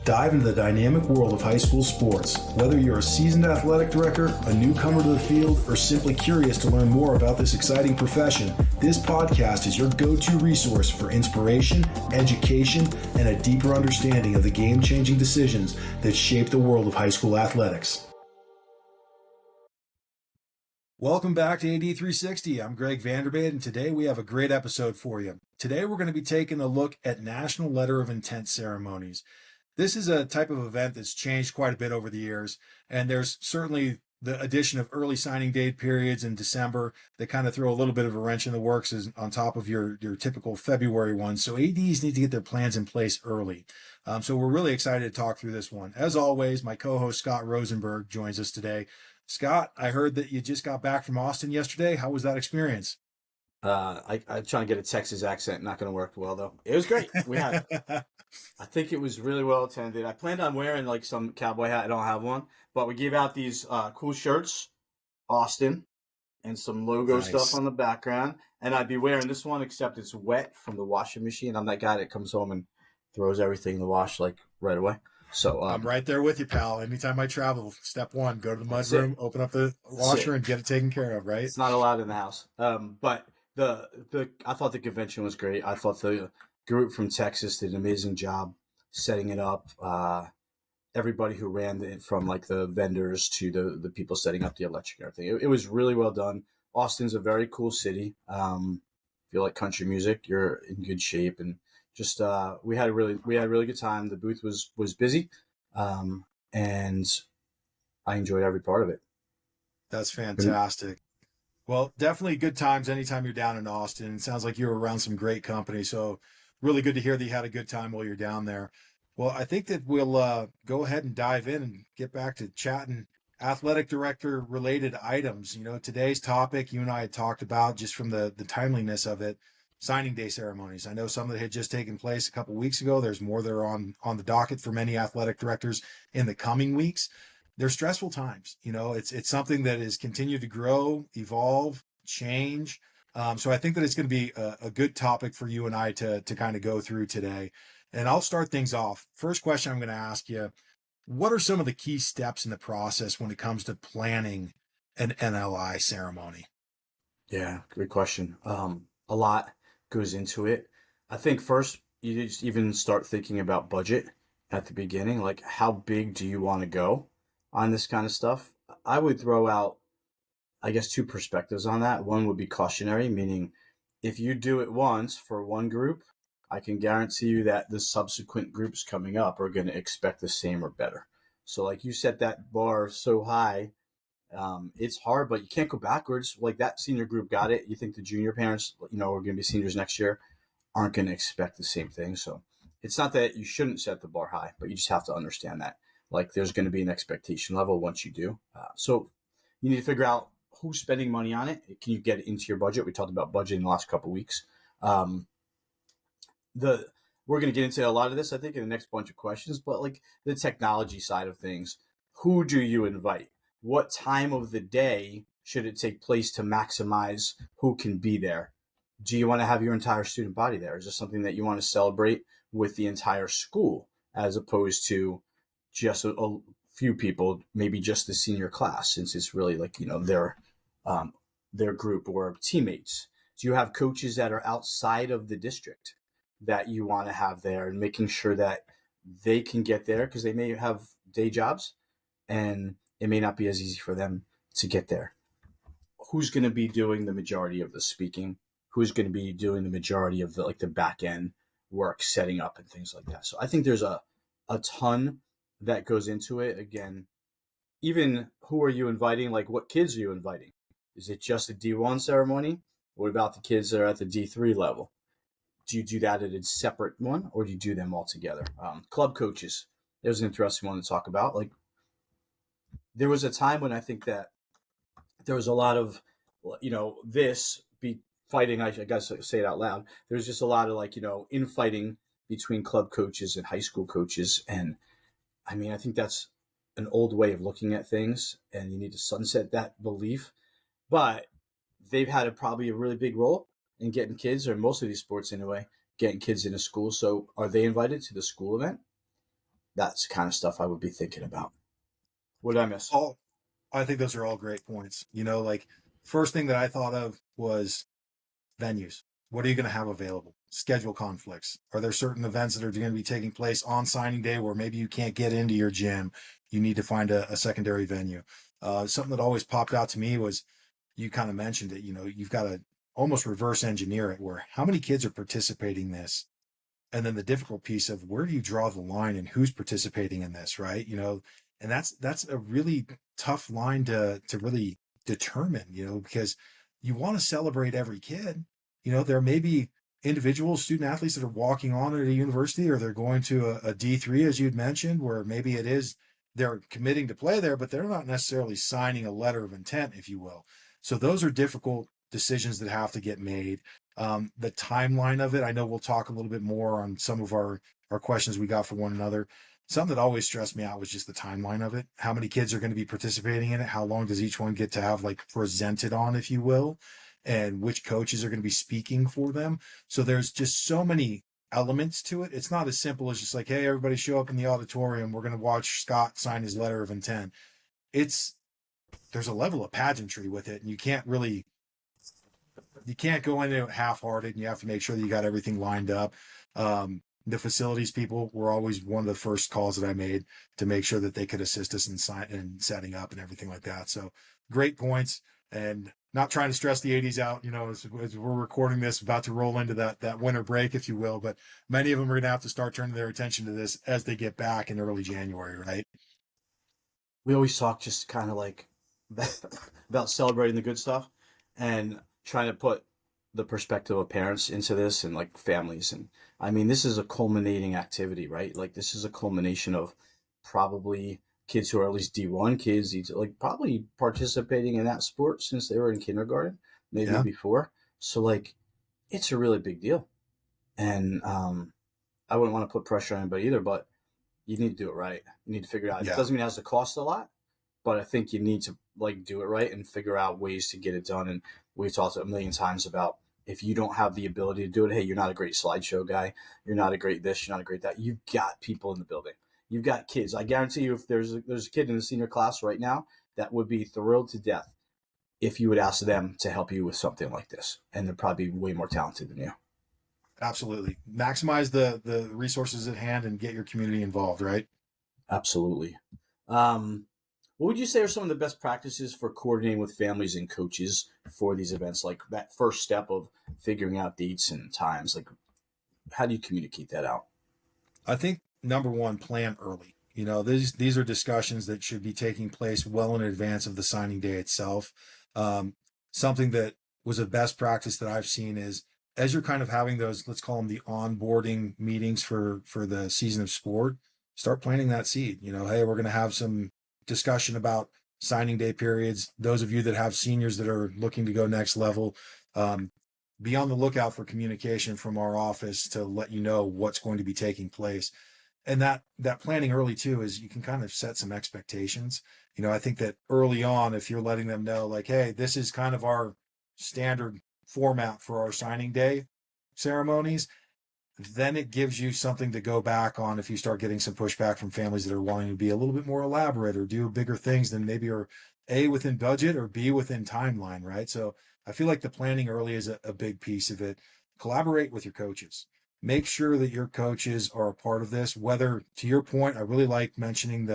Dive into the dynamic world of high school sports. Whether you're a seasoned athletic director, a newcomer to the field, or simply curious to learn more about this exciting profession, this podcast is your go-to resource for inspiration, education, and a deeper understanding of the game-changing decisions that shape the world of high school athletics. Welcome back to AD360. I'm Greg Vandermade, and today we have a great episode for you. Today we're going to be taking a look at National Letter of Intent ceremonies. This is a type of event that's changed quite a bit over the years, and there's certainly the addition of early signing date periods in December that kind of throw a little bit of a wrench in the works on top of your typical February ones. So ADs need to get their plans in place early. So we're really excited to talk through this one. As always, my co-host Scott Rosenberg joins us today. Scott, I heard that you just got back from Austin yesterday. How was that experience? I'm trying to get a Texas accent. Not going to work well, though. It was great. I think it was really well attended. I planned on wearing like some cowboy hat. I don't have one, but we gave out these cool shirts, Austin, and some logo stuff on the background. And I'd be wearing this one, except it's wet from the washing machine. I'm that guy that comes home and throws everything in the wash like right away. So I'm right there with you, pal. Anytime I travel, step one, go to the mudroom, open up the washer, and get it taken care of. Right? It's not allowed in the house. But I thought the convention was great. I thought the group from Texas did an amazing job setting it up. Everybody who ran it, from like the vendors to the people setting up the electric and everything, it was really well done. Austin's a very cool city. If you like country music, you're in good shape, and just we had a really good time. The booth was busy, and I enjoyed every part of it. That's fantastic. Well, definitely good times anytime you're down in Austin. It sounds like you were around some great company, so really good to hear that you had a good time while you're down there. Well, I think that we'll go ahead and dive in and get back to chatting athletic director related items. You know, today's topic, you and I had talked about just from the timeliness of it, signing day ceremonies. I know some that had just taken place a couple weeks ago. There's more that are on the docket for many athletic directors in the coming weeks. They're stressful times. You know, it's something that has continued to grow, evolve, change. So I think that it's going to be a good topic for you and I to kind of go through today. And I'll start things off. First question I'm going to ask you, what are some of the key steps in the process when it comes to planning an NLI ceremony? Yeah, good question. A lot goes into it. I think first you just even start thinking about budget at the beginning, like how big do you want to go on this kind of stuff? I would throw out, I guess, two perspectives on that. One would be cautionary, meaning if you do it once for one group, I can guarantee you that the subsequent groups coming up are going to expect the same or better. So like you set that bar so high, it's hard, but you can't go backwards. Like that senior group got it. You think the junior parents, are going to be seniors next year, aren't going to expect the same thing. So it's not that you shouldn't set the bar high, but you just have to understand that like there's going to be an expectation level once you do. So you need to figure out who's spending money on it. Can you get it into your budget? We talked about budget in the last couple of weeks. We're going to get into a lot of this, I think, in the next bunch of questions, but like the technology side of things, who do you invite? What time of the day should it take place to maximize who can be there? Do you want to have your entire student body there? Is this something that you want to celebrate with the entire school as opposed to just a few people, maybe just the senior class, since it's really like, their group or teammates? Do you have coaches that are outside of the district that you want to have there, and making sure that they can get there because they may have day jobs and it may not be as easy for them to get there? Who's going to be doing the majority of the speaking? Who's going to be doing the majority of the back end work, setting up and things like that? So I think there's a ton that goes into it. Again, even who are you inviting? Like what kids are you inviting? Is it just a D1 ceremony? What about the kids that are at the D3 level? Do you do that at a separate one, or do you do them all together? Club coaches, there's an interesting one to talk about. Like there was a time when I think that there was a lot of, this be fighting. I guess I say it out loud. There's just a lot of infighting between club coaches and high school coaches. And I mean, I think that's an old way of looking at things, and you need to sunset that belief. But they've had probably a really big role in getting kids, or most of these sports anyway, getting kids into school. So are they invited to the school event? That's the kind of stuff I would be thinking about. What did I miss? All I think those are all great points. Like first thing that I thought of was venues. What are you going to have available? Schedule conflicts. Are there certain events that are going to be taking place on signing day where maybe you can't get into your gym? You need to find a secondary venue. Something that always popped out to me was you kind of mentioned it. You've got to almost reverse engineer it where how many kids are participating in this? And then the difficult piece of where do you draw the line and who's participating in this, right? And that's a really tough line to really determine, because you want to celebrate every kid. There may be individual student athletes that are walking on at a university, or they're going to a D3, as you'd mentioned, where maybe it is they're committing to play there, but they're not necessarily signing a letter of intent, if you will. So those are difficult decisions that have to get made. The timeline of it, I know we'll talk a little bit more on some of our questions we got for one another. Something that always stressed me out was just the timeline of it. How many kids are going to be participating in it? How long does each one get to have like presented on, if you will? And which coaches are going to be speaking for them? So there's just so many elements to it. It's not as simple as just like, hey, everybody show up in the auditorium. We're going to watch Scott sign his letter of intent. It's There's a level of pageantry with it, and you can't go into it half-hearted, and you have to make sure that you got everything lined up. The facilities people were always one of the first calls that I made to make sure that they could assist us in setting up and everything like that. So great points, and not trying to stress the 80s out, as we're recording this, about to roll into that winter break, if you will, but many of them are going to have to start turning their attention to this as they get back in early January, right? We always talk just kind of like about celebrating the good stuff and trying to put the perspective of parents into this and like families. And I mean, this is a culminating activity, right? Like this is a culmination of probably kids who are at least D1 kids, like probably participating in that sport since they were in kindergarten, maybe Yeah. before. So like, it's a really big deal. And I wouldn't want to put pressure on anybody either, but you need to do it right. You need to figure it out. It Yeah. doesn't mean it has to cost a lot, but I think you need to like do it right and figure out ways to get it done. And we've talked a million times about if you don't have the ability to do it, hey, you're not a great slideshow guy. You're not a great this. You're not a great that. You've got people in the building. You've got kids. I guarantee you, if there's a kid in the senior class right now that would be thrilled to death if you would ask them to help you with something like this, and they're probably way more talented than you. Absolutely. Maximize the resources at hand and get your community involved, right? Absolutely. Um, what would you say are some of the best practices for coordinating with families and coaches for these events? Like that first step of figuring out dates and times. Like, how do you communicate that out? I think number one, plan early. These are discussions that should be taking place well in advance of the signing day itself. Um, Something that was a best practice that I've seen is as you're kind of having those, let's call them the onboarding meetings for the season of sport, start planting that seed. Hey, we're going to have some discussion about signing day periods. Those of you that have seniors that are looking to go next level, um, be on the lookout for communication from our office to let you know what's going to be taking place. And that planning early too is you can kind of set some expectations. I think that early on, if you're letting them know like, hey, this is kind of our standard format for our signing day ceremonies, then it gives you something to go back on if you start getting some pushback from families that are wanting to be a little bit more elaborate or do bigger things than maybe are A, within budget, or B, within timeline, right? So I feel like the planning early is a big piece of it. Collaborate with your coaches. Make sure that your coaches are a part of this. Whether, to your point, I really like mentioning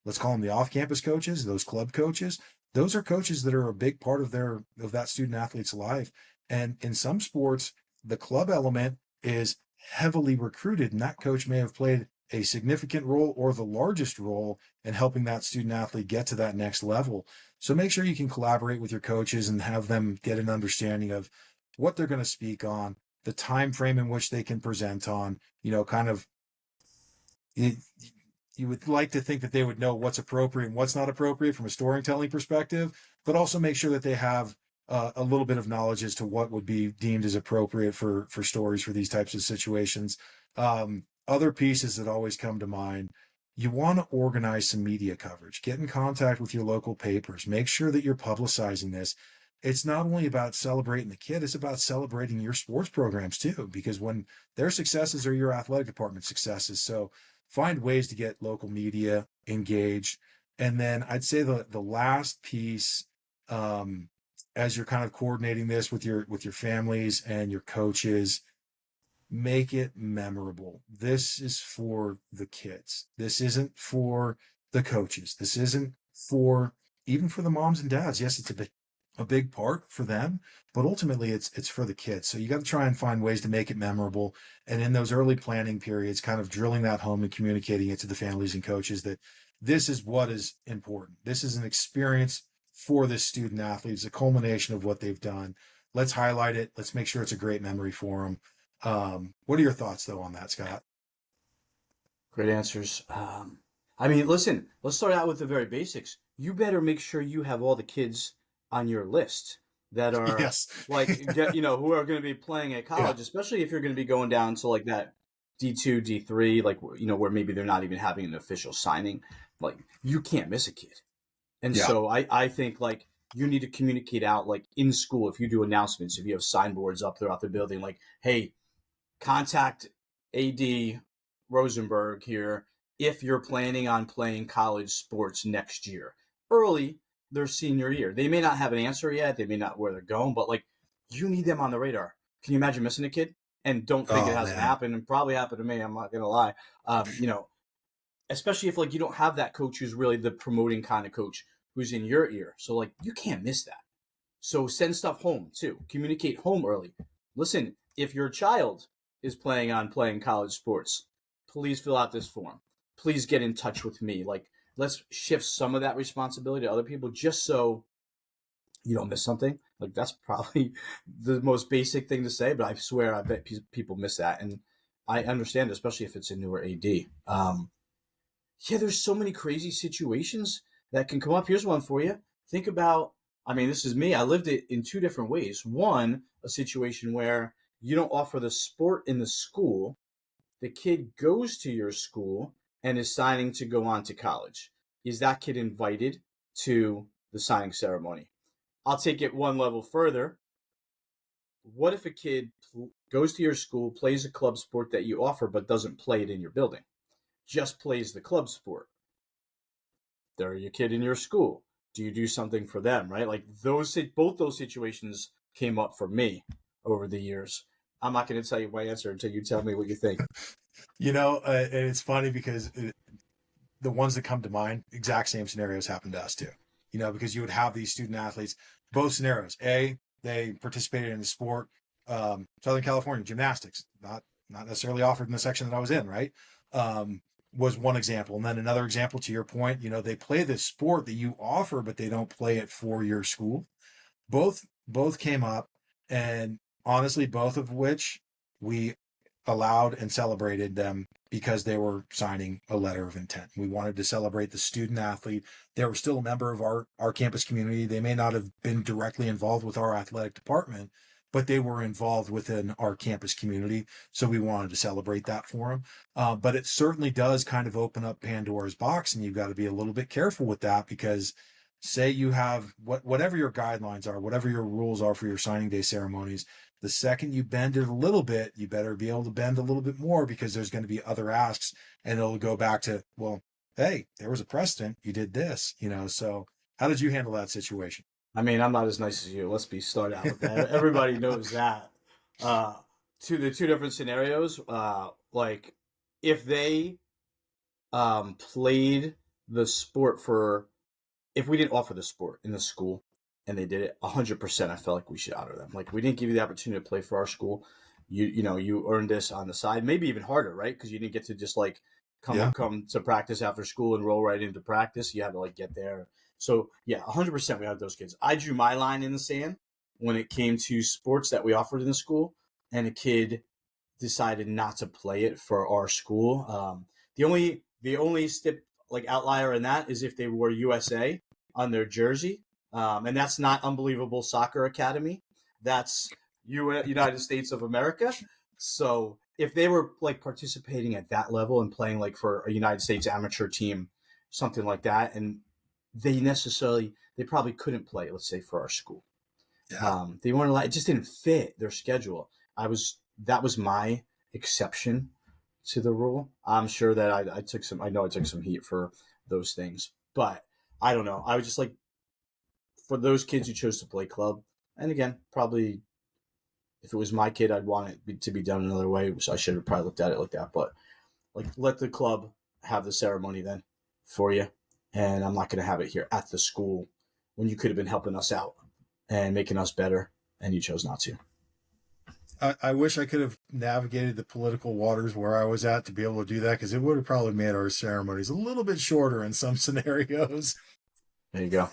let's call them the off-campus coaches, those club coaches. Those are coaches that are a big part of that student athlete's life. And in some sports, the club element is heavily recruited, and that coach may have played a significant role or the largest role in helping that student athlete get to that next level. So make sure you can collaborate with your coaches and have them get an understanding of what they're going to speak on, the time frame in which they can present on, kind of you, you would like to think that they would know what's appropriate and what's not appropriate from a storytelling perspective, but also make sure that they have a little bit of knowledge as to what would be deemed as appropriate for stories for these types of situations. Other pieces that always come to mind. You want to organize some media coverage. Get in contact with your local papers. Make sure that you're publicizing this. It's not only about celebrating the kid, it's about celebrating your sports programs too, because when their successes are your athletic department successes. So find ways to get local media engaged. And then I'd say the last piece, um, as you're kind of coordinating this with your families and your coaches, make it memorable. This is for the kids. This isn't for the coaches. This isn't for even for the moms and dads. Yes, it's a big part for them, but ultimately it's for the kids. So you got to try and find ways to make it memorable. And in those early planning periods, kind of drilling that home and communicating it to the families and coaches that this is what is important. This is an experience for this student athlete. It's a culmination of what they've done. Let's highlight it. Let's make sure it's a great memory for them. What are your thoughts though on that, Scott? Great answers. I mean, listen, let's start out with the very basics. You better make sure you have all the kids on your list that are Yes. like, who are going to be playing at Yeah. college, especially if you're going to be going down to like that D2, D3, like, where maybe they're not even having an official signing. Like, you can't miss a kid. And Yeah. so I think like you need to communicate out like in school, if you do announcements, if you have signboards up throughout the building, like, hey, contact AD Rosenberg here if you're planning on playing college sports next year, early their senior year. They may not have an answer yet. They may not where they're going, but like you need them on the radar. Can you imagine missing a kid? And don't think it Oh hasn't man. happened, and probably happened to me. I'm not gonna lie. Especially if like you don't have that coach who's really the promoting kind of coach who's in your ear. So like you can't miss that. So send stuff home too. Communicate home early. Listen, if your child is planning on playing college sports, please fill out this form. Please get in touch with me. Like, let's shift some of that responsibility to other people just so you don't miss something. Like, that's probably the most basic thing to say, but I swear I bet people miss that. And I understand, especially if it's a newer AD. Yeah, there's so many crazy situations that can come up. Here's one for you. Think about, I mean, this is me. I lived it in two different ways. One, a situation where you don't offer the sport in the school. The kid goes to your school and is signing to go on to college. Is that kid invited to the signing ceremony? I'll take it one level further. What if a kid goes to your school, plays a club sport that you offer, but doesn't play it in your building? Just plays the club sport. They're your kid in your school. Do you do something for them, right? Like both those situations came up for me over the years. I'm not going to tell you my answer until you tell me what you think. And it's funny because the ones that come to mind, exact same scenarios happened to us too. Because you would have these student athletes, both scenarios. They participated in the sport, Southern California gymnastics, not necessarily offered in the section that I was in, right? Was one example. And then another example to your point, they play this sport that you offer, but they don't play it for your school. Both came up, and honestly, both of which we allowed and celebrated them because they were signing a letter of intent. We wanted to celebrate the student athlete. They were still a member of our campus community. They may not have been directly involved with our athletic department, but they were involved within our campus community. So we wanted to celebrate that for them. But it certainly does kind of open up Pandora's box, and you've got to be a little bit careful with that because say you have whatever your guidelines are, whatever your rules are for your signing day ceremonies, the second you bend it a little bit, you better be able to bend a little bit more because there's going to be other asks and it'll go back to, well, hey, there was a precedent. You did this, so how did you handle that situation? I mean, I'm not as nice as you. Let's start out with that. Everybody knows that. Uh, to the two different scenarios, like if they played the sport if we didn't offer the sport in the school and they did it 100%, I felt like we should honor them. Like we didn't give you the opportunity to play for our school. You earned this on the side, maybe even harder, right? Because you didn't get to just like Yeah. come to practice after school and roll right into practice. You had to like get there. So yeah, 100% we had those kids. I drew my line in the sand when it came to sports that we offered in the school, and a kid decided not to play it for our school. The only like outlier in that is if they wore USA on their jersey, and that's not Unbelievable Soccer Academy. That's United States of America. So if they were like participating at that level and playing like for a United States amateur team, something like that, and they probably couldn't play, let's say, for our school. Yeah. They weren't allowed. It just didn't fit their schedule. That was my exception to the rule. I'm sure that I took some. I know I took some heat for those things, but I don't know. I was just like, for those kids who chose to play club, and again, probably if it was my kid, I'd want it to be done another way. So I should have probably looked at it like that. But like, let the club have the ceremony then for you, and I'm not going to have it here at the school when you could have been helping us out and making us better, and you chose not to. I wish I could have navigated the political waters where I was at to be able to do that, because it would have probably made our ceremonies a little bit shorter in some scenarios. There you go.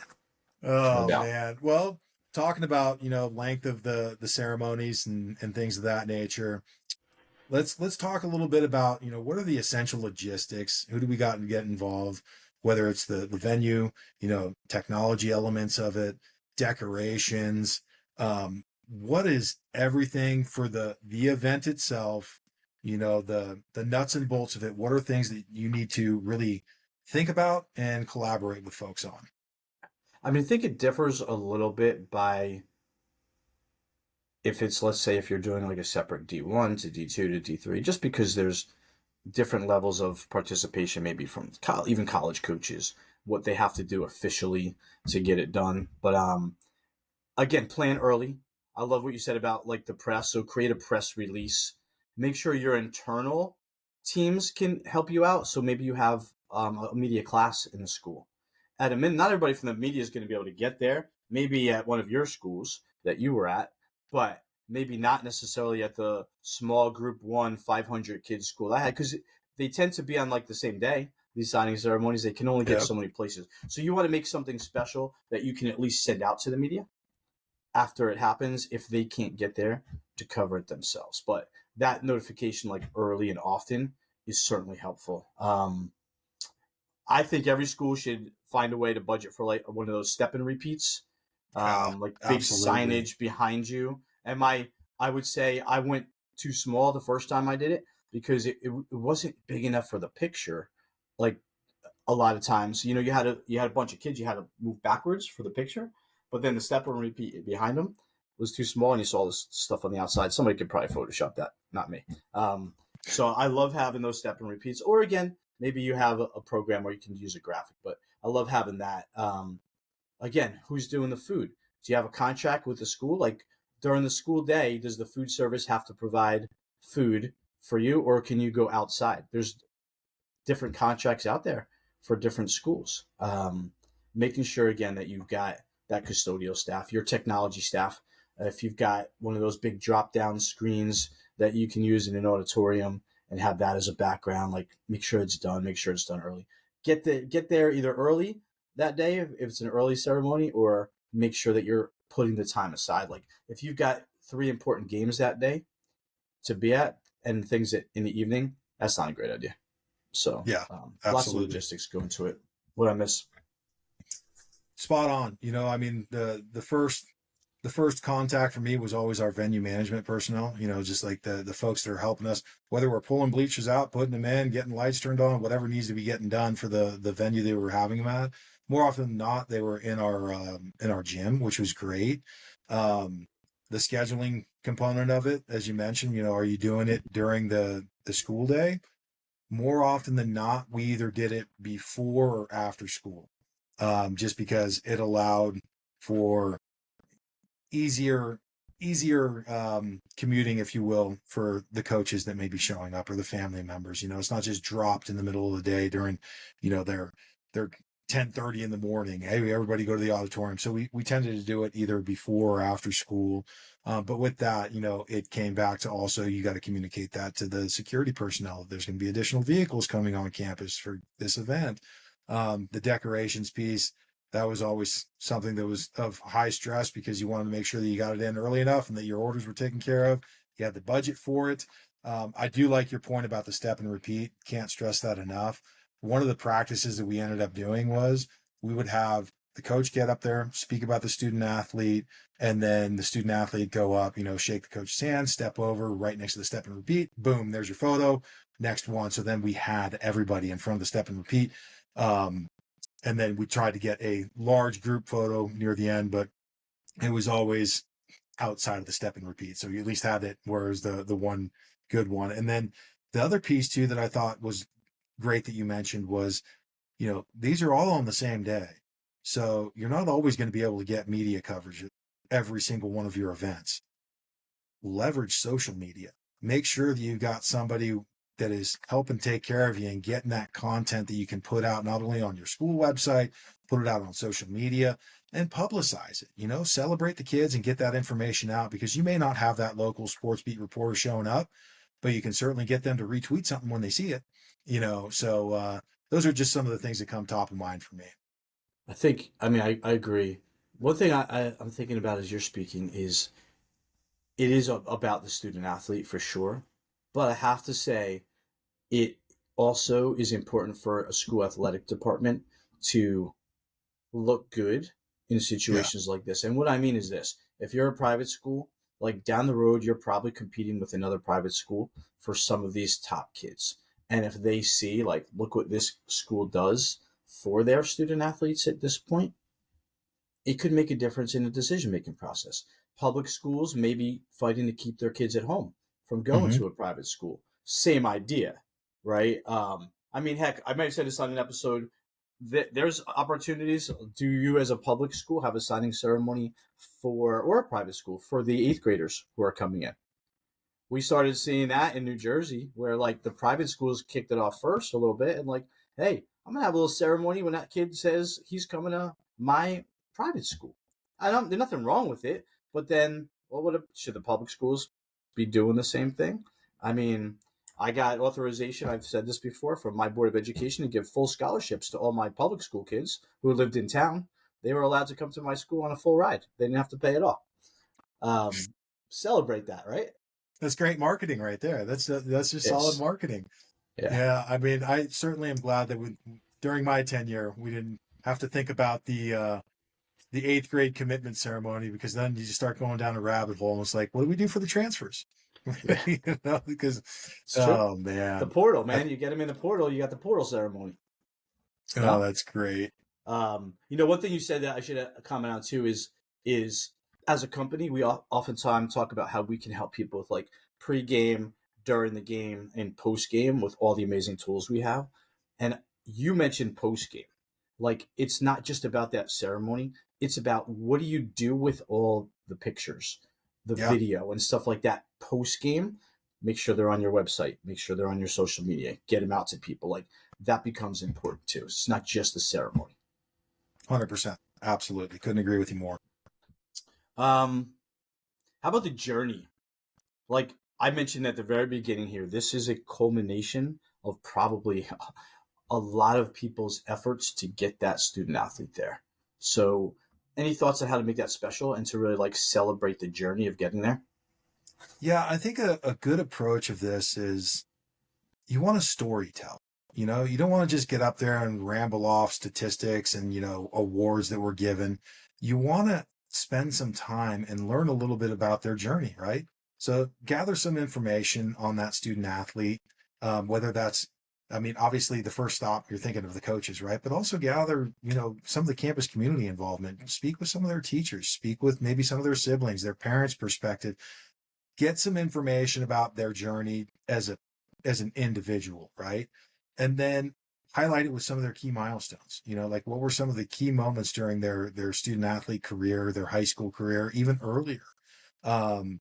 No Oh doubt. man. Well, talking about, length of the ceremonies and things of that nature. Let's talk a little bit about, what are the essential logistics? Who do we got to get involved? Whether it's the venue, technology elements of it, decorations, what is everything for the event itself, the nuts and bolts of it. What are things that you need to really think about and collaborate with folks on? I mean, I think it differs a little bit by if it's, let's say, if you're doing like a separate D1 to D2 to D3, just because there's different levels of participation, maybe from even college coaches, what they have to do officially to get it done. But again, plan early. I love what you said about like the press. So create a press release. Make sure your internal teams can help you out. So maybe you have a media class in the school. At a minute, not everybody from the media is going to be able to get there. Maybe at one of your schools that you were at, but maybe not necessarily at the small group 500 kids school I had, because they tend to be on like the same day. These signing ceremonies, they can only get Yep. so many places. So you want to make something special that you can at least send out to the media after it happens if they can't get there to cover it themselves. But that notification, like early and often, is certainly helpful. I think every school should find a way to budget for like one of those step and repeats, Yeah, like big absolutely. signage behind you. And I would say I went too small the first time I did it because it wasn't big enough for the picture. Like a lot of times, you had a bunch of kids, you had to move backwards for the picture, but then the step and repeat behind them was too small, and you saw this stuff on the outside. Somebody could probably Photoshop that, not me. So I love having those step and repeats. Or again, maybe you have a program where you can use a graphic, but I love having that. Again, who's doing the food? Do you have a contract with the school? Like during the school day, does the food service have to provide food for you, or can you go outside? There's different contracts out there for different schools. Making sure again that you've got that custodial staff, your technology staff. If you've got one of those big drop down screens that you can use in an auditorium and have that as a background, like make sure it's done. Make sure it's done early. Get there either early that day if it's an early ceremony, or make sure that you're putting the time aside. Like if you've got 3 important games that day to be at and things that in the evening, that's not a great idea. So Yeah, lots of absolutely. logistics go into it. What I miss? Spot on. I mean, the first contact for me was always our venue management personnel, just like the folks that are helping us, whether we're pulling bleachers out, putting them in, getting lights turned on, whatever needs to be getting done for the venue they were having them at. More often than not, they were in our gym, which was great. Um, the scheduling component of it, as you mentioned, are you doing it during the school day? More often than not, we either did it before or after school, just because it allowed for easier commuting, if you will, for the coaches that may be showing up or the family members. It's not just dropped in the middle of the day during their 10:30 in the morning. Hey, everybody go to the auditorium. So we tended to do it either before or after school. But with that, it came back to also, you got to communicate that to the security personnel. There's going to be additional vehicles coming on campus for this event. The decorations piece, that was always something that was of high stress, because you wanted to make sure that you got it in early enough and that your orders were taken care of. You had the budget for it. I do like your point about the step and repeat. Can't stress that enough. One of the practices that we ended up doing was we would have the coach get up there, speak about the student athlete, and then the student athlete go up, shake the coach's hand, step over right next to the step and repeat. Boom, there's your photo. Next one. So then we had everybody in front of the step and repeat. And then we tried to get a large group photo near the end, but it was always outside of the step and repeat. So you at least had it where it was the one good one. And then The other piece too that I thought was great that you mentioned was, these are all on the same day. So you're not always going to be able to get media coverage at every single one of your events. Leverage social media. Make sure that you got somebody that is helping take care of you and getting that content that you can put out not only on your school website, put it out on social media and publicize it. Celebrate the kids and get that information out, because you may not have that local sports beat reporter showing up, but you can certainly get them to retweet something when they see it. So those are just some of the things that come top of mind for me. I agree. One thing I'm thinking about as you're speaking is it is about the student athlete for sure, but I have to say it also is important for a school athletic department to look good in Yeah. situations like this. And what I mean is this: if you're a private school, like down the road, you're probably competing with another private school for some of these top kids. And if they see, like, look what this school does for their student athletes at this point, it could make a difference in the decision making process. Public schools may be fighting to keep their kids at home from going Mm-hmm. to a private school. Same idea, right? Heck, I might have said this on an episode. There's opportunities. Do you, as a public school, have a signing ceremony or a private school for the eighth graders who are coming in? We started seeing that in New Jersey, where like the private schools kicked it off first a little bit, and like, hey, I'm gonna have a little ceremony when that kid says he's coming to my private school. There's nothing wrong with it, but then, should the public schools be doing the same thing? I mean, I got authorization, I've said this before, from my Board of Education to give full scholarships to all my public school kids who lived in town. They were allowed to come to my school on a full ride. They didn't have to pay at all. Celebrate that, right? That's great marketing right there. That's just solid Yes. marketing. Yeah. Yeah, I mean, I certainly am glad that during my tenure, we didn't have to think about the eighth grade commitment ceremony, because then you just start going down a rabbit hole and it's like, what do we do for the transfers? Yeah. Because It's true. oh The man, portal, man. You get them in the portal, you got the portal ceremony. oh, No? that's great. One thing you said that I should comment on too is as a company, we oftentimes talk about how we can help people with like pre-game, during the game, and post-game with all the amazing tools we have. And you mentioned post-game. Like, it's not just about that ceremony. It's about what do you do with all the pictures, the Yeah, video, and stuff like that post-game. Make sure they're on your website. Make sure they're on your social media. Get them out to people. Like, that becomes important too. It's not just the ceremony. 100%. Absolutely. Couldn't agree with you more. Um, how about the journey? Like I mentioned at the very beginning here, this is a culmination of probably a lot of people's efforts to get that student athlete there. So, any thoughts on how to make that special and to really like celebrate the journey of getting there? Yeah, I think a good approach of this is you want to story tell. You don't want to just get up there and ramble off statistics and, awards that were given. You want to spend some time and learn a little bit about their journey, right? So gather some information on that student athlete, whether that's, I mean, obviously the first stop, you're thinking of the coaches, right? But also gather, some of the campus community involvement. Speak with some of their teachers, speak with maybe some of their siblings, their parents' perspective. Get some information about their journey as an individual, right? And then highlight it with some of their key milestones. Like what were some of the key moments during their student athlete career, their high school career, even earlier, um,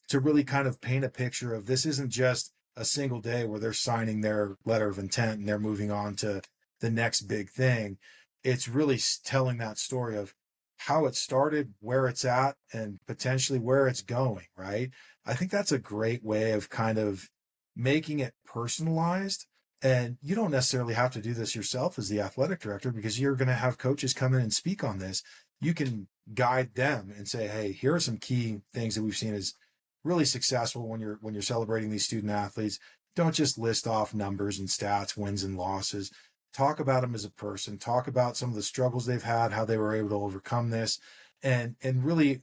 to really kind of paint a picture of this isn't just a single day where they're signing their letter of intent and they're moving on to the next big thing. It's really telling that story of how it started, where it's at, and potentially where it's going, right? I think that's a great way of kind of making it personalized. And you don't necessarily have to do this yourself as the athletic director, because you're going to have coaches come in and speak on this. You can guide them and say, hey, here are some key things that we've seen as really successful when you're celebrating these student athletes. Don't just list off numbers and stats, wins and losses. Talk about them as a person. Talk about some of the struggles they've had, how they were able to overcome this, and really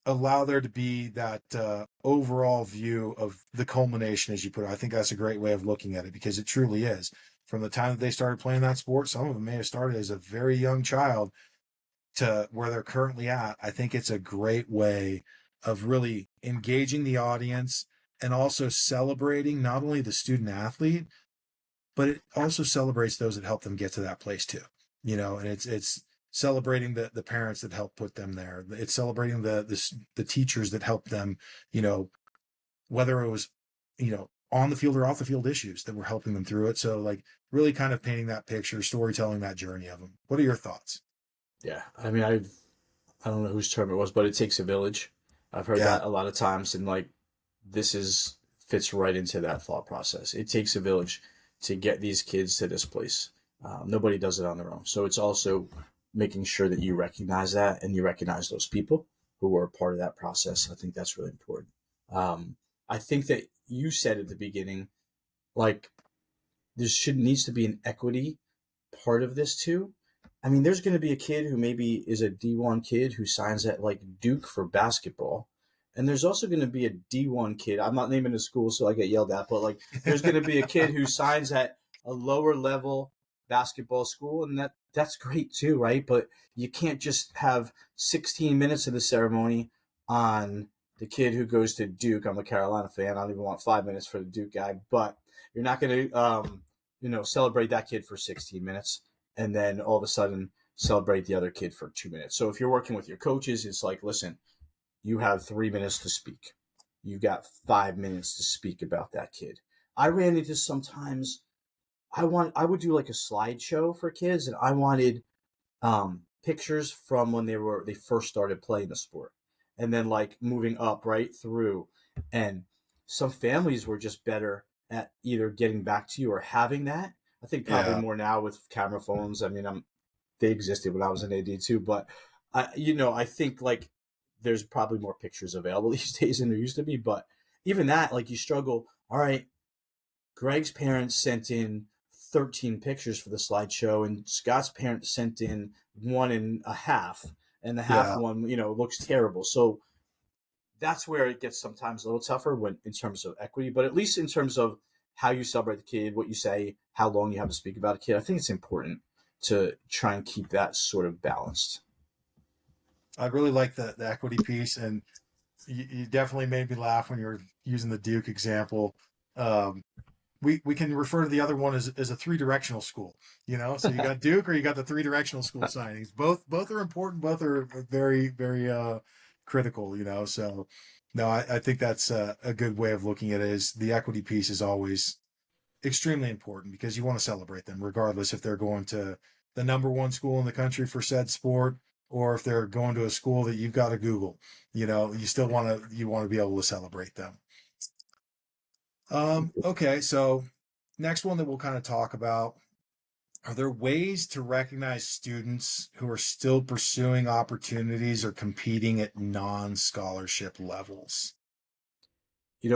allow there to be that overall view of the culmination, as you put it. I think that's a great way of looking at it, because it truly is. From the time that they started playing that sport, some of them may have started as a very young child to where they're currently at. I think it's a great way of really engaging the audience and also celebrating not only the student athlete, but it also celebrates those that help them get to that place too. And it's celebrating the parents that help put them there. It's celebrating the teachers that help them, you know, whether it was, on the field or off the field issues that were helping them through it. So like really kind of painting that picture, storytelling that journey of them. What are your thoughts? Yeah, I mean, I don't know whose term it was, but it takes a village. I've heard Yeah. that a lot of times, and like this is fits right into that thought process. It takes a village to get these kids to this place. Nobody does it on their own. So it's also making sure that you recognize that and you recognize those people who are part of that process. I think that's really important. I think that you said at the beginning, like there should needs to be an equity part of this too. I mean, there's going to be a kid who maybe is a D1 kid who signs at like Duke for basketball. And there's also going to be a D1 kid. I'm not naming the school so I get yelled at, but like there's going to be a kid who signs at a lower level basketball school, and that's great too, right? But you can't just have 16 minutes of the ceremony on the kid who goes to Duke. I'm a Carolina fan. I don't even want 5 minutes for the Duke guy, but you're not going to celebrate that kid for 16 minutes and then all of a sudden celebrate the other kid for 2 minutes. So if you're working with your coaches, it's like, listen, you have 3 minutes to speak. You got 5 minutes to speak about that kid. I ran into sometimes I would do like a slideshow for kids, and I wanted pictures from when they first started playing the sport, and then like moving up right through. And some families were just better at either getting back to you or having that. I think probably Yeah. more now with camera phones. I mean, they existed when I was in AD too, but I think like there's probably more pictures available these days than there used to be. But even that, like you struggle. All right, Greg's parents sent in 13 pictures for the slideshow, and Scott's parents sent in 1.5, and the half Yeah. one, looks terrible. So that's where it gets sometimes a little tougher when in terms of equity, but at least in terms of how you celebrate the kid, what you say, how long you have to speak about a kid, I think it's important to try and keep that sort of balanced. I really like the equity piece, and you definitely made me laugh when you were using the Duke example. Um, we can refer to the other one as a three directional school. So you got Duke or you got the three directional school signings. Both are important. Both are very very critical. So no, I think that's a good way of looking at it. Is the equity piece is always extremely important because you want to celebrate them regardless if they're going to the number one school in the country for said sport or if they're going to a school that you've got to Google. You still want to be able to celebrate them. Okay, so next one that we'll kind of talk about, are there ways to recognize students who are still pursuing opportunities or competing at non-scholarship levels?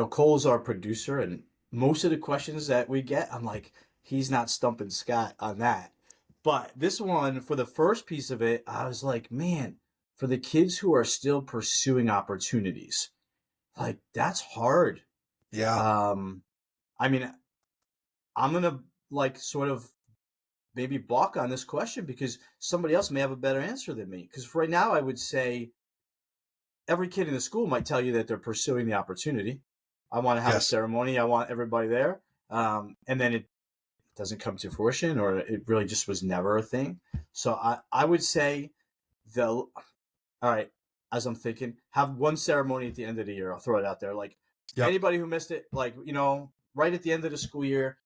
Cole's our producer, and most of the questions that we get, I'm like, he's not stumping Scott on that. But this one, for the first piece of it, I was like, man, for the kids who are still pursuing opportunities, like that's hard. Yeah. Um, I mean, I'm gonna like sort of maybe balk on this question because somebody else may have a better answer than me. Because right now, I would say every kid in the school might tell you that they're pursuing the opportunity. I want to have a Yes. ceremony. I want everybody there. And then it doesn't come to fruition or it really just was never a thing. So I would say all right, as I'm thinking, have one ceremony at the end of the year. I'll throw it out there. Like Yep. anybody who missed it, like, right at the end of the school year,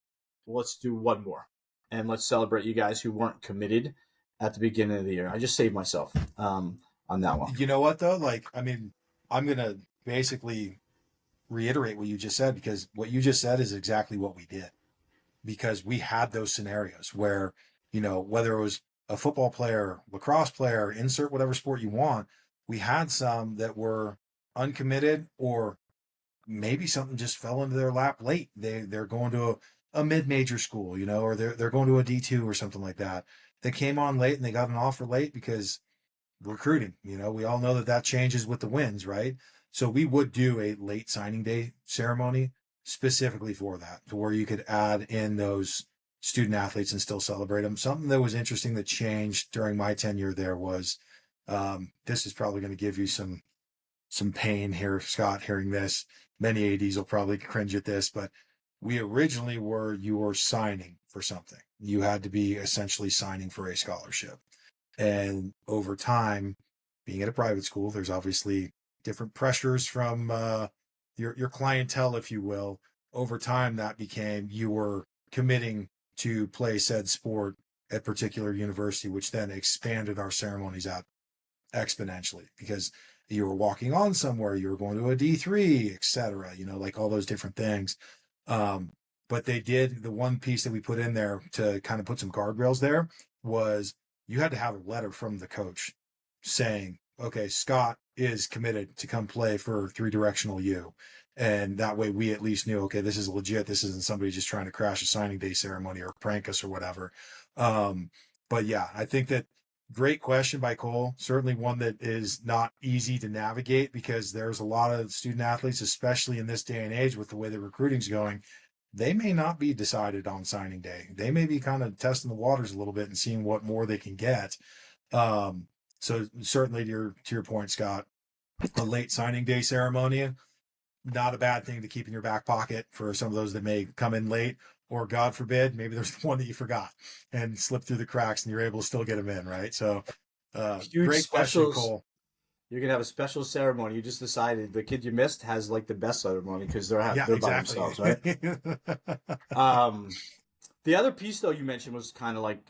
let's do one more. And let's celebrate you guys who weren't committed at the beginning of the year. I just saved myself on that one. You know what though? Like, I mean, I'm gonna basically reiterate what you just said because what you just said is exactly what we did. Because we had those scenarios where, whether it was a football player, lacrosse player, insert whatever sport you want, we had some that were uncommitted or maybe something just fell into their lap late. They're going to a mid-major school, or they're going to a D2 or something like that. They came on late and they got an offer late because recruiting. We all know that changes with the wins, right? So we would do a late signing day ceremony specifically for that, to where you could add in those student athletes and still celebrate them. Something that was interesting that changed during my tenure there was, this is probably going to give you some pain here, Scott, hearing this. many ADs will probably cringe at this, but we originally were you were signing for something. You had to be essentially signing for a scholarship. And over time, being at a private school, there's obviously different pressures from your clientele, if you will. Over time, that became you were committing to play said sport at particular university, which then expanded our ceremonies out exponentially because you were walking on somewhere, you were going to a D3, etc. Like all those different things. Um, but they did the one piece that we put in there to kind of put some guardrails there was you had to have a letter from the coach saying, okay, Scott is committed to come play for three directional U. And that way we at least knew, okay, this is legit. This isn't somebody just trying to crash a signing day ceremony or prank us or whatever. Um, but yeah, I think that great question by Cole. Certainly one that is not easy to navigate because there's a lot of student athletes, especially in this day and age with the way the recruiting's going. They may not be decided on signing day. They may be kind of testing the waters a little bit and seeing what more they can get. Um, so certainly to your point, Scott, a late signing day ceremony, not a bad thing to keep in your back pocket for some of those that may come in late, or God forbid, maybe there's one that you forgot and slipped through the cracks and you're able to still get them in, right? So, Huge great question, specials. Cole. You're gonna have a special ceremony. You just decided the kid you missed has like the best ceremony because Yeah, they're by exactly. themselves, right? Um, the other piece though you mentioned was kind of like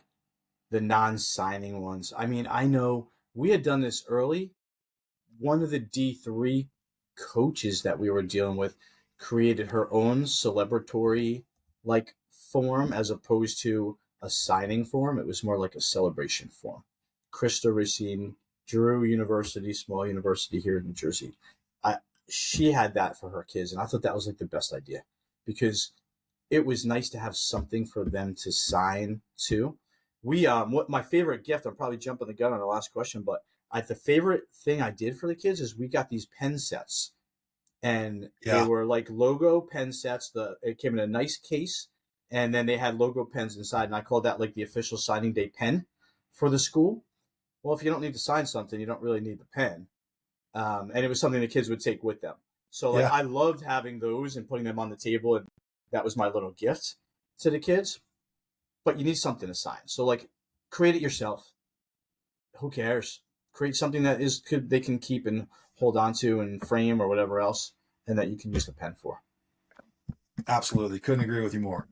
the non-signing ones. I mean, I know we had done this early. One of the D3 coaches that we were dealing with created her own celebratory like form as opposed to a signing form. It was more like a celebration form. Krista Racine, Drew University, small university here in New Jersey. I, she had that for her kids, and I thought that was like the best idea because it was nice to have something for them to sign to. What my favorite gift, I'm probably jumping the gun on the last question, but the favorite thing I did for the kids is we got these pen sets, and they Yeah, were like logo pen sets. It came in a nice case, and then they had logo pens inside, and I called that like the official signing day pen for the school. Well, if you don't need to sign something, you don't really need the pen, and it was something the kids would take with them. So like yeah, I loved having those and putting them on the table, and that was my little gift to the kids. But you need something to sign, so like create it yourself. Who cares? Create something that is could they can keep and hold on to and frame or whatever else, and that you can use the pen for. absolutely. Couldn't agree with you more.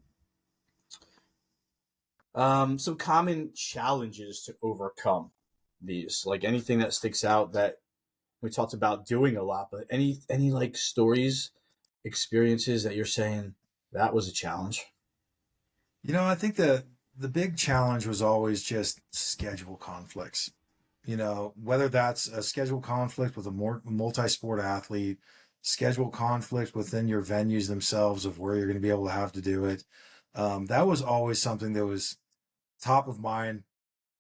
Some common challenges to overcome these, like anything that sticks out that we talked about doing a lot, but any like stories, experiences that you're saying that was a challenge. I think the big challenge was always just schedule conflicts. Whether that's a schedule conflict with a more multi-sport athlete, schedule conflict within your venues themselves of where you're going to be able to have to do it. That was always something that was top of mind.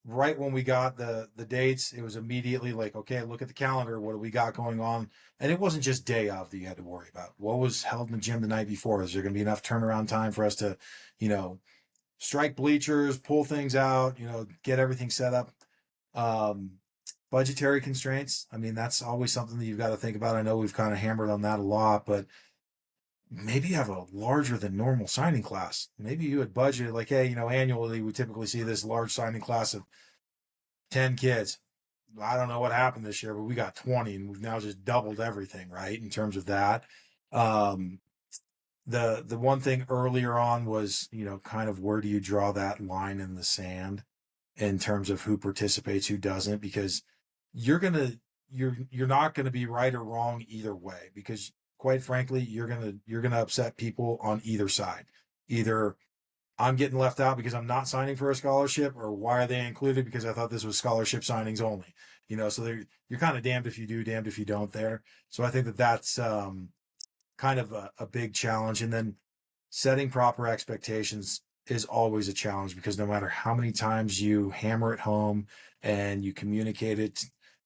Right when we got the dates, it was immediately like, okay, look at the calendar. What do we got going on? And it wasn't just day of that you had to worry about. What was held in the gym the night before? Is there going to be enough turnaround time for us to, you know, strike bleachers, pull things out, get everything set up? Um, Budgetary constraints. I mean, that's always something that you've got to think about. I know we've kind of hammered on that a lot, but maybe you have a larger than normal signing class. Maybe you had budgeted like, hey, annually we typically see this large signing class of 10 kids. I don't know what happened this year, but we got 20 and we've now just doubled everything, right? In terms of that. Um, the one thing earlier on was, kind of where do you draw that line in the sand in terms of who participates, who doesn't, because you're gonna you're not gonna be right or wrong either way, because quite frankly, you're gonna upset people on either side. Either I'm getting left out because I'm not signing for a scholarship, or why are they included because I thought this was scholarship signings only. So you're kind of damned if you do, damned if you don't there. So I think that that's kind of a big challenge. And then setting proper expectations is always a challenge because no matter how many times you hammer it home and you communicate it,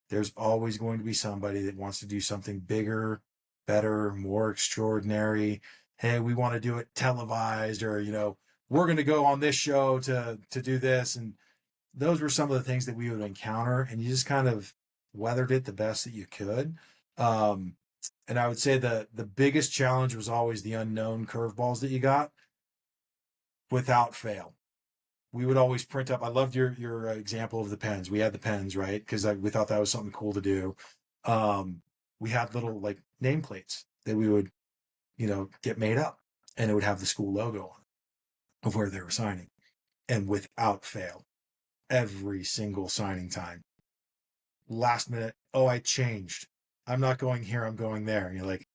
there's always going to be somebody that wants to do something bigger, better, more extraordinary. Hey, we want to do it televised, or we're going to go on this show to do this. And those were some of the things that we would encounter, and you just kind of weathered it the best that you could. Um, And I would say the biggest challenge was always the unknown curveballs that you got without fail. We would always print up. I loved your example of the pens. We had the pens, right? Because we thought that was something cool to do. Um, we had little like nameplates that we would, get made up, and it would have the school logo on it of where they were signing. And without fail, every single signing time, last minute, oh, I changed. I'm not going here. I'm going there. And you're like,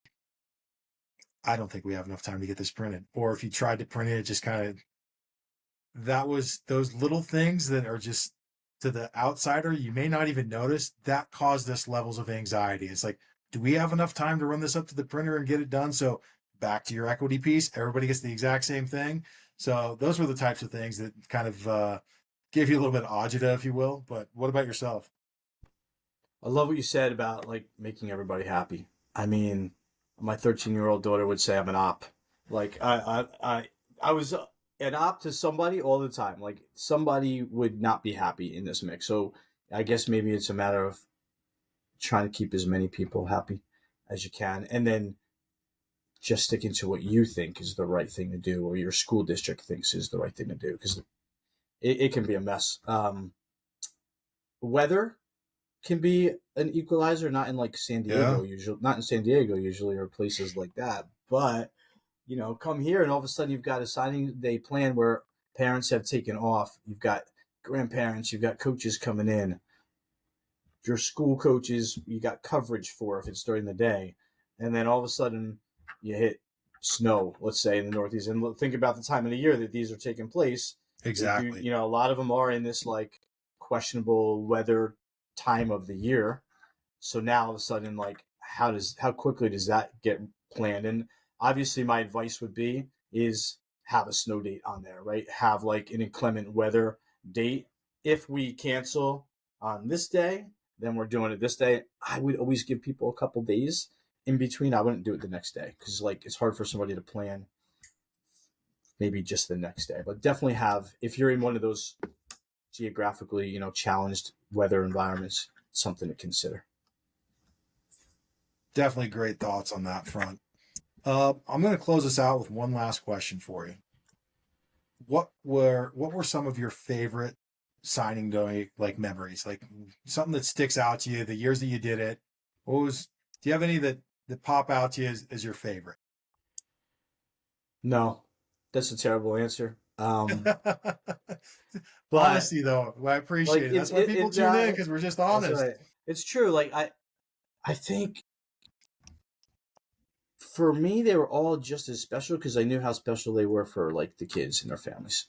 I don't think we have enough time to get this printed. Or if you tried to print it, it just kind of, that was those little things that are just, to the outsider, you may not even notice, that caused us levels of anxiety. It's like, do we have enough time to run this up to the printer and get it done? So back to your equity piece, everybody gets the exact same thing. So those were the types of things that kind of gave you a little bit of agita, if you will. But what about yourself? I love what you said about like making everybody happy. I mean, my 13-year-old daughter would say I'm an op. Like I was an op to somebody all the time. Like somebody would not be happy in this mix. So I guess maybe it's a matter of trying to keep as many people happy as you can, and then just sticking to what you think is the right thing to do, or your school district thinks is the right thing to do, because it can be a mess. Weather can be an equalizer, not in like San Yeah, Diego usually, not in San Diego usually, or places like that. But come here and all of a sudden you've got a signing day plan where parents have taken off. You've got grandparents, you've got coaches coming in, your school coaches, you got coverage for if it's during the day, and then all of a sudden you hit snow, let's say in the Northeast, and think about the time of the year that these are taking place. They do, exactly. a lot of them are in this like questionable weather time of the year. So now all of a sudden, like, how quickly does that get planned? And obviously, my advice would be is have a snow date on there, right? Have like an inclement weather date. If we cancel on this day, then we're doing it this day. I would always give people a couple days in between. I wouldn't do it the next day because like it's hard for somebody to plan maybe just the next day. But definitely have, if you're in one of those geographically, challenged weather environments, something to consider. Definitely great thoughts on that front. I'm going to close this out with one last question for you. What were some of your favorite signing day like memories? Like something that sticks out to you, the years that you did it. Do you have any that pop out to you as your favorite? No, that's a terrible answer. But Honesty though, I like appreciate it. That's why people tune in, because we're just that's honest. right. It's true. Like I think for me they were all just as special because I knew how special they were for like the kids and their families,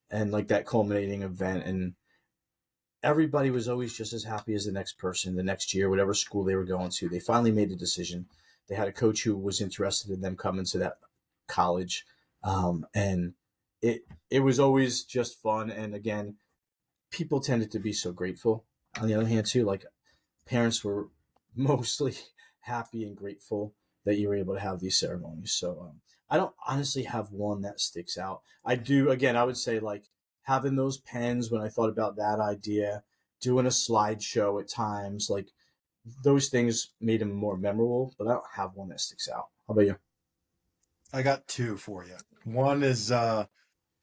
and like that culminating event, and everybody was always just as happy as the next person the next year, whatever school they were going to. They finally made a decision. They had a coach who was interested in them coming to that college, and it was always just fun. And again, people tended to be so grateful. On the other hand, too, like parents were mostly happy and grateful that you were able to have these ceremonies. So I don't honestly have one that sticks out. I do, again, I would say like having those pens when I thought about that idea, doing a slideshow at times, like those things made them more memorable, but I don't have one that sticks out. How about you? I got two for you. One is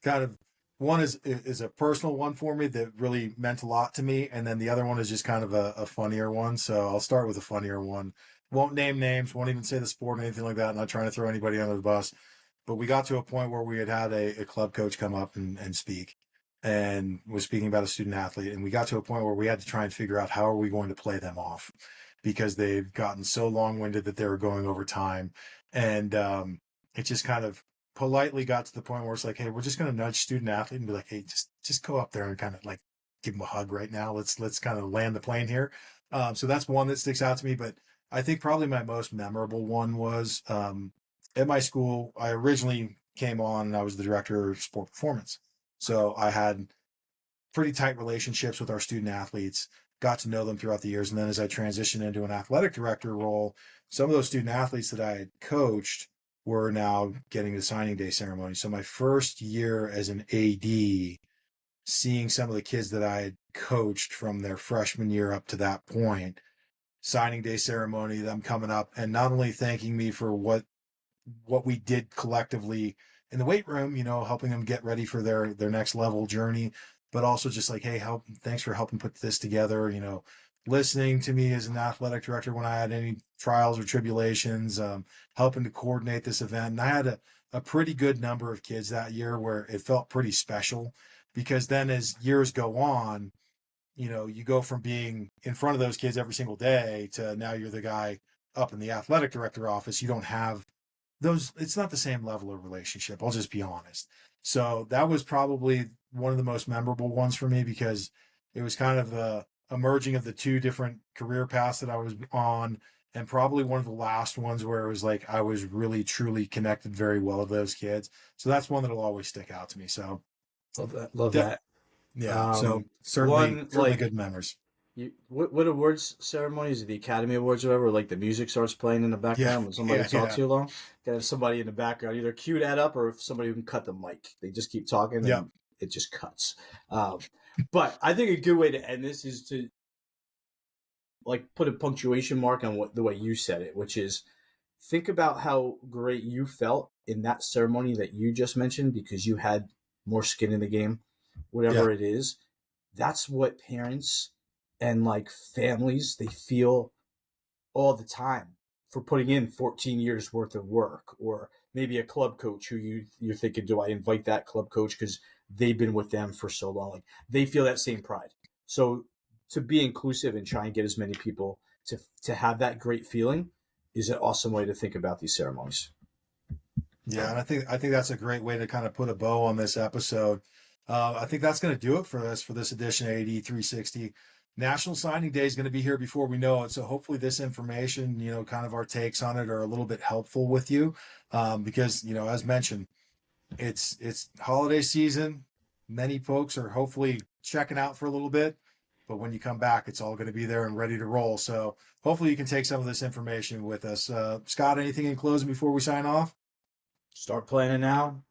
kind of one is a personal one for me that really meant a lot to me, and then the other one is just kind of a funnier one. So I'll start with a funnier one. Won't name names, won't even say the sport or anything like that. Not trying to throw anybody under the bus, but we got to a point where we had a club coach come up and speak, and was speaking about a student athlete, and we got to a point where we had to try and figure out how are we going to play them off, because they've gotten so long winded that they were going over time, and it just kind of politely got to the point where it's like, hey, we're just going to nudge student athlete and be like, hey, just go up there and kind of like give him a hug right now. Let's kind of land the plane here. So that's one that sticks out to me. But I think probably my most memorable one was at my school. I originally came on and I was the director of sport performance. So I had pretty tight relationships with our student athletes, got to know them throughout the years. And then as I transitioned into an athletic director role, some of those student athletes that I had coached were now getting the signing day ceremony. So my first year as an AD, seeing some of the kids that I had coached from their freshman year up to that point, signing day ceremony, them coming up and not only thanking me for what we did collectively in the weight room, helping them get ready for their next level journey, but also just like, hey, thanks for helping put this together, listening to me as an athletic director when I had any trials or tribulations, helping to coordinate this event. And I had a pretty good number of kids that year where it felt pretty special, because then as years go on, you go from being in front of those kids every single day to now you're the guy up in the athletic director office. You don't have those, it's not the same level of relationship. I'll just be honest. So that was probably one of the most memorable ones for me, because it was kind of a merging of the two different career paths that I was on, and probably one of the last ones where it was like I was really truly connected very well with those kids. So that's one that'll always stick out to me. So Love that. Love de- that. yeah, so One certainly like good memories. what awards ceremonies, the Academy Awards or whatever, like the music starts playing in the Yeah, background when somebody talks yeah. too long. Gotta have somebody in the background either cue that up, or if somebody who can cut the mic. They just keep talking Yep. and it just cuts. But I think a good way to end this is to like put a punctuation mark on the way you said it, which is think about how great you felt in that ceremony that you just mentioned because you had more skin in the game, Yeah. whatever it is. That's what parents and like families they feel all the time for putting in 14 years worth of work, or maybe a club coach who you're thinking, do I invite that club coach because they've been with them for so long? Like they feel that same pride. So to be inclusive and try and get as many people to have that great feeling is an awesome way to think about these ceremonies. Yeah, and I think that's a great way to kind of put a bow on this episode. I think that's going to do it for this edition of AD 360. National Signing Day is going to be here before we know it. So hopefully this information, kind of our takes on it are a little bit helpful with you, because as mentioned, it's holiday season. Many folks are hopefully checking out for a little bit, but when you come back, it's all going to be there and ready to roll. So hopefully you can take some of this information with us. Scott, anything in closing before we sign off? Start planning now.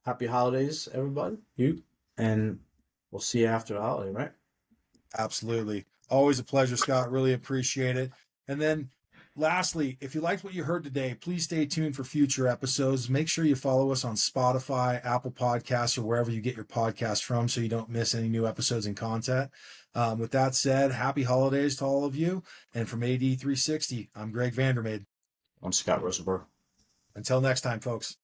Happy holidays, everybody. You and we'll see you after the holiday, right? Absolutely. Always a pleasure, Scott. Really appreciate it. And then lastly, if you liked what you heard today, please stay tuned for future episodes. Make sure you follow us on Spotify, Apple Podcasts, or wherever you get your podcast from so you don't miss any new episodes and content. With that said, happy holidays to all of you. And from AD 360, I'm Greg Vandermade. I'm Scott Rosenberg. Until next time, folks.